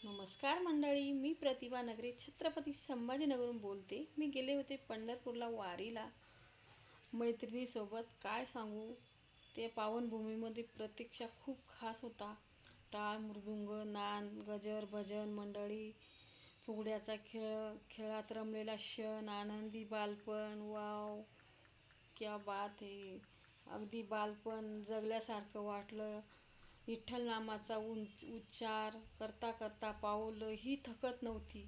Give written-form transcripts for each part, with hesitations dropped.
नमस्कार मंडळी, मी प्रतिभा नगरे छत्रपती संभाजीनगरहून बोलते. मी गेले होते पंढरपूरला वारीला मैत्रिणीसोबत. काय सांगू, ते पावनभूमीमध्ये प्रतीक्षा खूप खास होता. टाळ, मृदुंग, नाद, गजर, भजन मंडळी, फुगड्याचा खेळ, खेळात रमलेला क्षण, आनंदी बालपण. वाव, क्या बात है. अगदी बालपण जगल्यासारखं वाटलं. विठ्ठल नामाचा उच्चार करता करता पाऊलही थकत नव्हती.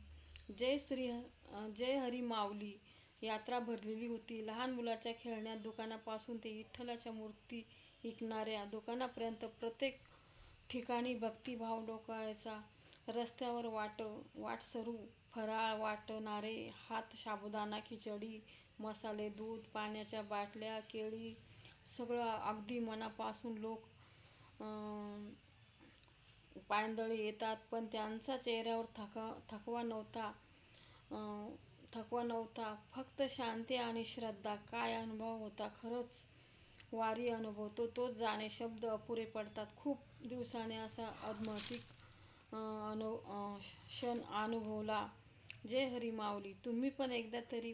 जय हरी माऊली यात्रा भरलेली होती. लहान मुलाच्या खेळण्या दुकानापासून ते विठ्ठलाच्या मूर्ती विकणाऱ्या दुकानापर्यंत प्रत्येक ठिकाणी भक्तिभाव डोकायचा. रस्त्यावर वाटसरू फराळ वाटणारे हात, साबुदाणा खिचडी, मसाले दूध, पाण्याच्या बाटल्या, केळी, सगळं अगदी मनापासून. लोक पायंदळी येतात, पण त्यांचा चेहऱ्यावर थकवा नव्हता, फक्त शांती आणि श्रद्धा. काय अनुभव होता खरंच. वारी अनुभवतो तोच जाणे शब्द अपुरे पडतात. खूप दिवसाने असा आध्यात्मिक क्षण अनुभवला. जय हरी माऊली. तुम्ही पण एकदा तरी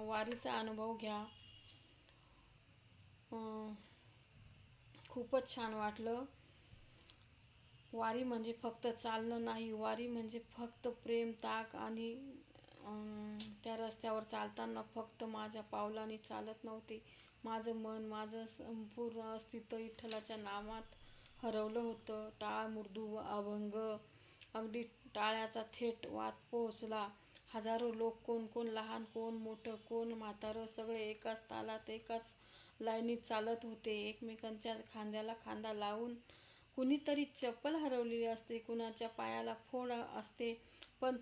वारीचा अनुभव घ्या. खूपच छान वाटलं. वारी म्हणजे फक्त चालणं नाही, वारी म्हणजे फक्त प्रेम, ताक. आणि त्या रस्त्यावर चालताना फक्त माझ्या पावलांनी चालत नव्हते. माझं मन, माझं संपूर्ण अस्तित्व विठ्ठलाच्या नामात हरवलं होतं. टाळ, मृदुंग, अभंग, अगदी टाळ्याचा थेट वाद पोहोचला. हजारो लोक, कोण लहान, कोण मोठं, कोण म्हातारं, सगळे एकाच तालात, एकाच लाईनीत चालत होते. एकमेकांच्या खांद्याला खांदा लावून. कुणीतरी चप्पल हरवलेली असते, कुणाच्या पायाला फोड असते, पण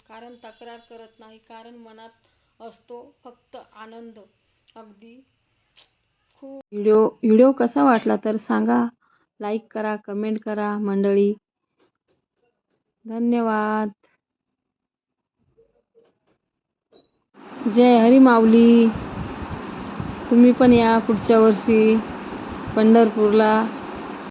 कारण तक्रार करत नाही, कारण मनात असतो फक्त आनंद. अगदी खूप. व्हिडिओ कसा वाटला तर सांगा, लाईक करा, कमेंट करा मंडळी. धन्यवाद. जय हरी माऊली. तुम्ही पण या पुढच्या वर्षी पंढरपूरला.